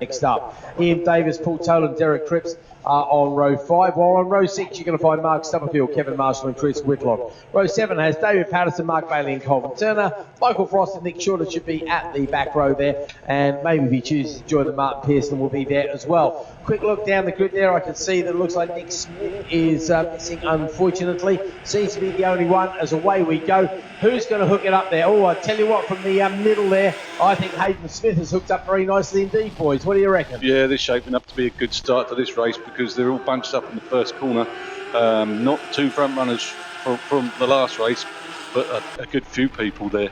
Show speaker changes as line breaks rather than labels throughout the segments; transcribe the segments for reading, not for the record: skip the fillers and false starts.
Next up, Ian Davis, Paul Tolan, Derek Cripps are on row 5, while on row 6 you're going to find Mark Stubblefield, Kevin Marshall and Chris Whitlock. Row 7 has David Patterson, Mark Bailey and Colin Turner. Michael Frost and Nick Shorter should be at the back row there, and maybe if you choose to join the Martin Pearson will be there as well. Quick look down the grid there, I can see that it looks like Nick Smith is missing, unfortunately. Seems to be the only one, as away we go. Who's going to hook it up there? Oh, I tell you what, from the middle there, I think Hayden Smith has hooked up very nicely indeed, boys. What do you reckon?
Yeah, they're shaping up to be a good start to this race because they're all bunched up in the first corner. Not two front runners from the last race, but a good few people there.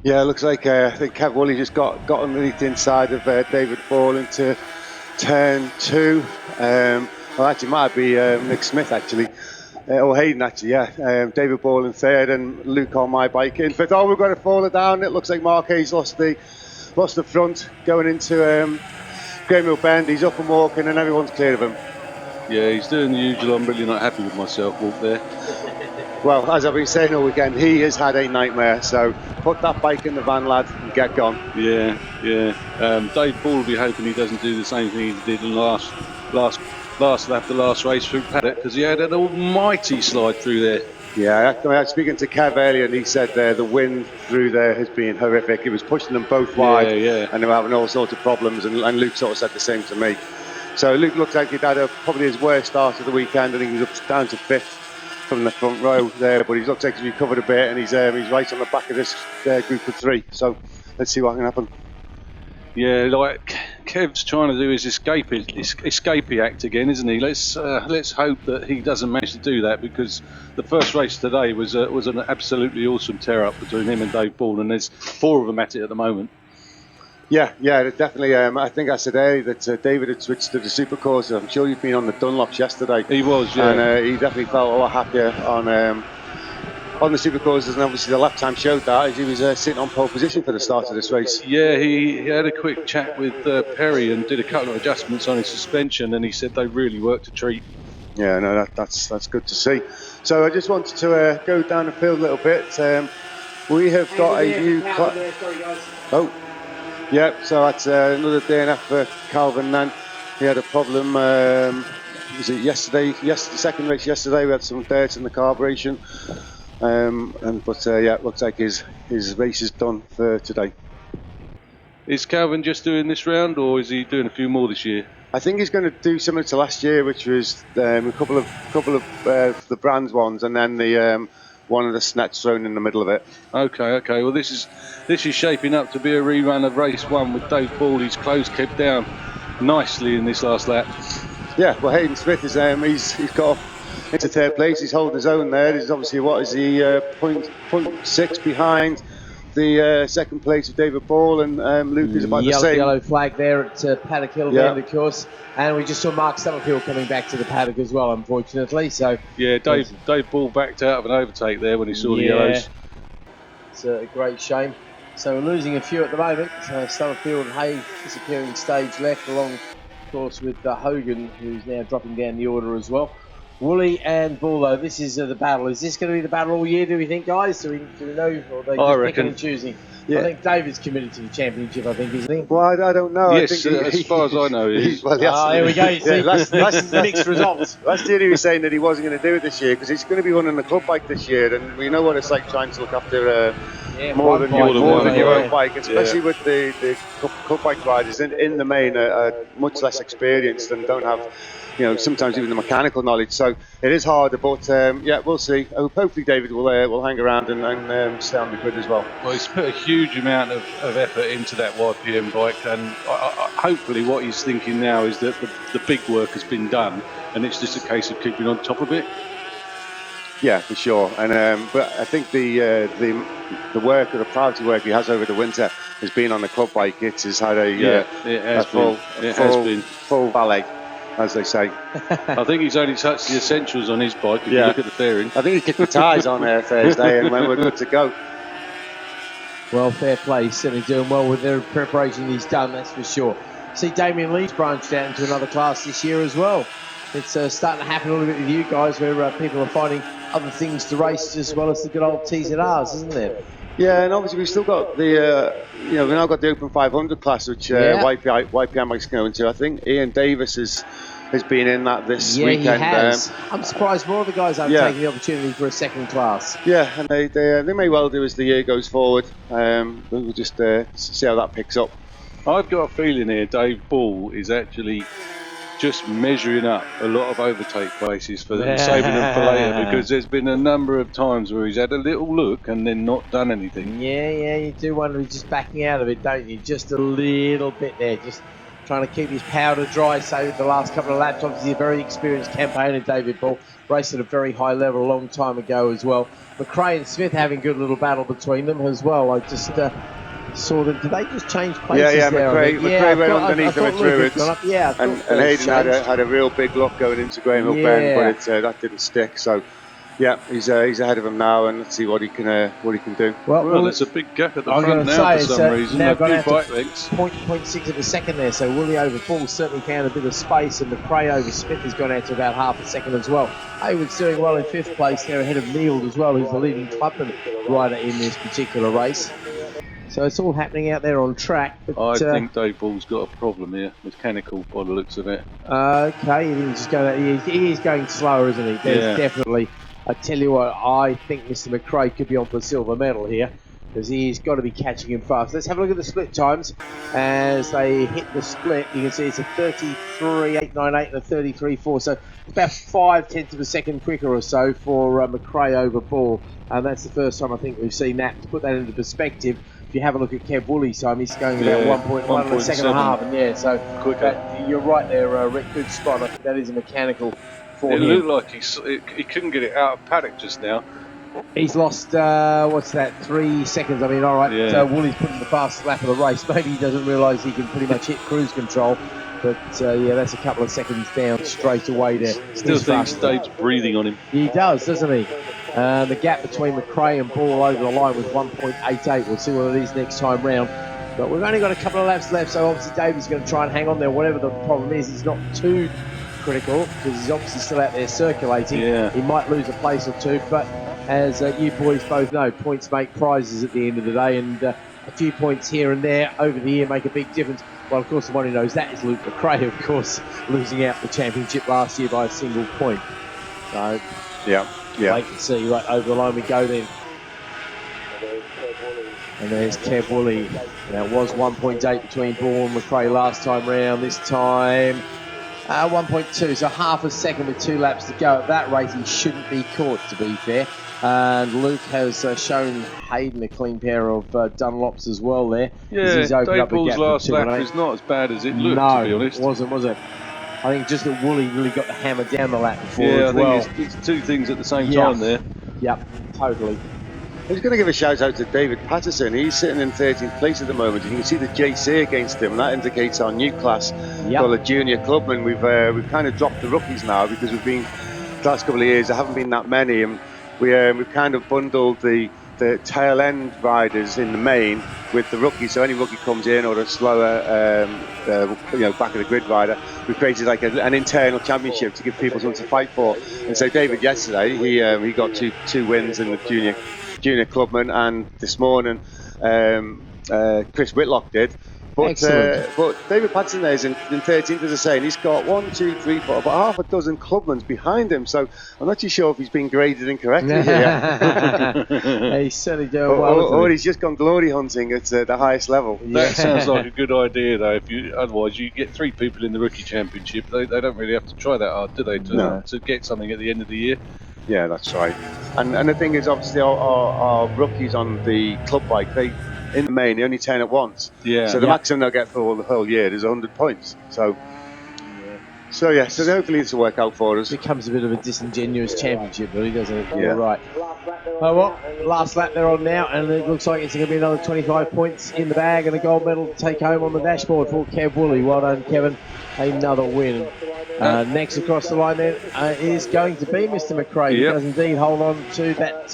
Yeah, it looks like I think Kev Woolley just got underneath the inside of David Ball into turn 2. Well, actually, it might be Nick Smith actually. Or Hayden actually, yeah. David Ball in third and Luke on my bike in fifth. Oh, we've got to fall it down. It looks like Mark Hayes lost the front going into Graham Hill Bend. He's up and walking and everyone's clear of him.
Yeah, he's doing the usual. I'm really not happy with myself walk there.
Well, as I've been saying all weekend, he has had a nightmare. So put that bike in the van, lad, and get gone.
Yeah. Dave Ball will be hoping he doesn't do the same thing he did in the last lap, the last race through paddock, because he had an almighty slide through there.
Yeah, I was speaking to Kev earlier, and he said the wind through there has been horrific. It was pushing them both wide,
yeah.
And they were having all sorts of problems. And Luke sort of said the same to me. So Luke looks like he'd had probably his worst start of the weekend. I think he was down to 5th from the front row there, but he looks like he's recovered a bit, and he's right on the back of this group of 3. So let's see what can happen.
Yeah, like Kev's trying to do his escapee act again, isn't he? Let's hope that he doesn't manage to do that, because the first race today was an absolutely awesome tear up between him and Dave Ball, and there's 4 of them at it at the moment. Yeah,
definitely. I think I said earlier that David had switched to the Supercars. I'm sure you've been on the Dunlops yesterday.
He was, yeah.
And he definitely felt a lot happier on the Supercars, and obviously the lap time showed that, as he was sitting on pole position for the start of this race.
Yeah, he had a quick chat with Perry and did a couple of adjustments on his suspension, and he said they really worked a treat.
Yeah, no, that's good to see. So I just wanted to go down the field a little bit. We have got a new... Oh, yeah, so that's another DNF for Calvin Nant. He had a problem, was it yesterday? Yes, the second race yesterday, we had some dirt in the carburation. But it looks like his race is done for today.
Is Calvin just doing this round, or is he doing a few more this year?
I think he's going to do similar to last year, which was a couple of the Brands ones, and then the one of the snets thrown in the middle of it.
Okay. Well, this is shaping up to be a rerun of race 1 with Dave Ball. He's closed kept down nicely in this last lap.
Yeah, well, Hayden Smith is he's got into 3rd place. He's holding his own there. He's obviously 0.6 behind the 2nd place of David Ball, and Luke is about the same.
Yellow flag there at Paddock Hill, of course, and we just saw Mark Stubblefield coming back to the paddock as well, unfortunately. So
yeah, Dave Ball backed out of an overtake there when he saw the yellows.
It's a great shame. So we're losing a few at the moment. Stubblefield and Hay disappearing stage left, along, of course, with Hogan, who's now dropping down the order as well. Woolley and Ball, though, this is the battle. Is this going to be the battle all year, do we think, guys? Do we know? Or are they just picking and choosing? Yeah. I think David's committed to the championship, I think, isn't he?
Well, I don't know.
Yes, I think as far as I know, he is.
Well,
there we go. You see, that's mixed results.
Last year he was saying that he wasn't going to do it this year because he's going to be running the club bike this year, and we know what it's like trying to look after more than your own bike, especially with the club bike riders in the main are much less experienced and don't have, sometimes even the mechanical knowledge. So it is harder, but we'll see. Hopefully David will hang around and stay on the grid as well.
Well, he's put a huge amount of effort into that YPM bike, and hopefully what he's thinking now is that the big work has been done, and it's just a case of keeping on top of it.
Yeah, for sure. And but I think the work or the priority work he has over the winter has been on the club bike. It has had a full ballet, as they say.
I think he's only touched the essentials on his bike if you look at the fairing.
I think he kicked the tyres on Thursday and when we're good to go.
Well, fair play. He's certainly doing well with the preparation he's done, that's for sure. See, Damien Lee's branched out into another class this year as well. It's starting to happen a little bit with you guys, where people are finding other things to race as well as the good old TZRs, isn't there?
Yeah, and obviously we've still got the, we've now got the Open 500 class, which YPM likes to go into. I think Ian Davis has been in that this weekend.
Yeah, he has. I'm surprised more of the guys aren't taking the opportunity for a second class.
Yeah, and they may well do as the year goes forward. We'll just see how that picks up.
I've got a feeling here Dave Ball is actually just measuring up a lot of overtake places for them, saving them for later, because there's been a number of times where he's had a little look and then not done anything.
Yeah, you do wonder if he's just backing out of it, don't you? Just a little bit there, just trying to keep his powder dry. So the last couple of laps, obviously a very experienced campaigner, David Ball, raced at a very high level a long time ago as well. McRae and Smith having a good little battle between them as well. I just saw them. Did they just change places?
Yeah,
there?
McRae went underneath them at Druids. And Hayden had a real big look going into Graham Hill Bend, but that didn't stick. So, yeah, he's ahead of him now, and let's see what he can do.
Well, there's a big gap at the front now for some reason.
Now gone out to
bike lengths.
0.6 of a second there, so Woolley over Ball certainly found a bit of space, and McRae over Smith has gone out to about half a second as well. Hayward's doing well in 5th place there, ahead of Neild as well, who's the leading Clubman rider in this particular race. So it's all happening out there on track. But,
I think Dave Ball's got a problem here, mechanical by the looks of it.
Okay, he didn't just go. He is going slower, isn't he? There's definitely. I tell you what, I think Mr. McRae could be on for a silver medal here, because he's got to be catching him fast. Let's have a look at the split times as they hit the split. You can see it's a 33.898 and a 33.4, so about 0.5 of a second quicker or so for McRae over Ball, and that's the first time I think we've seen that. To put that into perspective, if you have a look at Kev Woolley's time, he's going about 1.1 and a second and a half, and so quicker. You're right there, Rick. Good spot. I think that is a mechanical.
It looked like he couldn't get it out of paddock just now.
He's lost, 3 seconds. I mean, all right, Woolley's putting the fastest lap of the race. Maybe he doesn't realise he can pretty much hit cruise control. But, that's a couple of seconds down straight away there.
Still thinks Dave's breathing on him.
He does, doesn't he? The gap between McRae and Ball over the line was 1.88. We'll see what it is next time round. But we've only got a couple of laps left, so obviously Dave's going to try and hang on there. Whatever the problem is, he's not too critical, because he's obviously still out there circulating. He might lose a place or two, but as you boys both know, points make prizes at the end of the day, and a few points here and there over the year make a big difference. Well, of course, the one who knows that is Luke McRae, of course, losing out the championship last year by a single point. So, wait and see. Right over the line we go then. And there's Kev Woolley. Now, it was 1.8 between Ball and McRae last time round. This time, 1.2, so half a second with 2 laps to go. At that rate, he shouldn't be caught, to be fair. And Luke has shown Hayden a clean pair of Dunlops as well there.
Yeah,
he's opened
Dave
up
Ball's last lap was not as bad as it looked, to be honest.
No, it wasn't, was it? I think just that Woolley really got the hammer down the lap before
as well.
I
think it's 2 things at the same time there.
Yep, totally.
I was going to give a shout out to David Patterson. He's sitting in 13th place at the moment. You can see the JC against him, and that indicates our new class called a junior clubman. We've kind of dropped the rookies now, because we've been the last couple of years there haven't been that many, and we've kind of bundled the tail end riders in the main with the rookies. So any rookie comes in, or a slower back of the grid rider, we created like an internal championship to give people something to fight for. And so David yesterday he got two wins in the junior clubman, and this morning Chris Whitlock did. But David Patterson there is in 13th, as I say, and he's got 1, 2, 3, 4, about half a dozen clubmans behind him. So I'm not too sure if he's been graded incorrectly here.
He's certainly doing well.
Or he's just gone glory hunting at the highest level.
That sounds like a good idea, though. Otherwise, you get 3 people in the rookie championship. They don't really have to try that hard, do they, to get something at the end of the year?
Yeah, that's right. And the thing is, obviously, our rookies on the club bike, in the main, they only turn it once. So the maximum they'll get for the whole year is 100 points. So hopefully this will work out for us.
It becomes a bit of a disingenuous championship, really, doesn't it? Yeah. Right. Oh, well, last lap they're on now, and it looks like it's going to be another 25 points in the bag and a gold medal to take home on the dashboard for Kev Woolley. Well done, Kevin. Another win. Next across the line then is going to be Mr. McRae. He does indeed hold on to that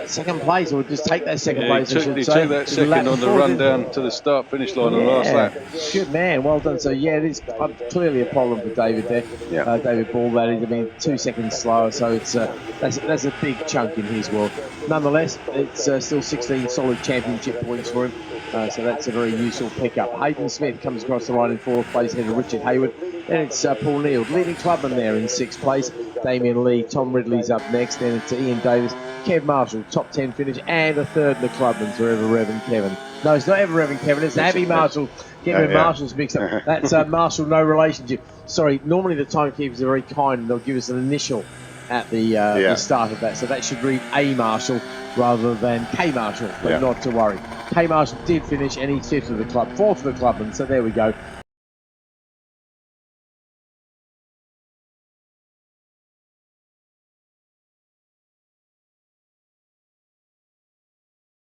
second place, or just take that second place.
He took that second on the run down to the start-finish line on the last lap.
Good man, well done. So yeah, it is clearly a problem for David there.
Yeah.
David Ball, that is, I mean, 2 seconds slower, so it's that's a big chunk in his world. Nonetheless, it's still 16 solid championship points for him, so that's a very useful pickup. Hayden Smith comes across the line in 4th place, ahead of Richard Hayward. Then it's Paul Neal, leading clubman there in 6th place. Damien Lee, Tom Ridley's up next. Then it's Ian Davis, Kev Marshall, top 10 finish, and a third in the clubman's are Ever Rev and Kevin. No, it's not Ever Rev and Kevin, it's Abby Marshall. Kevin Marshall's mixed up. That's Marshall, no relationship. Sorry, normally the timekeepers are very kind and they'll give us an initial at the start of that. So that should read A Marshall rather than K Marshall, but not to worry. K Marshall did finish and he's 5th of the club, 4th of the clubman, so there we go.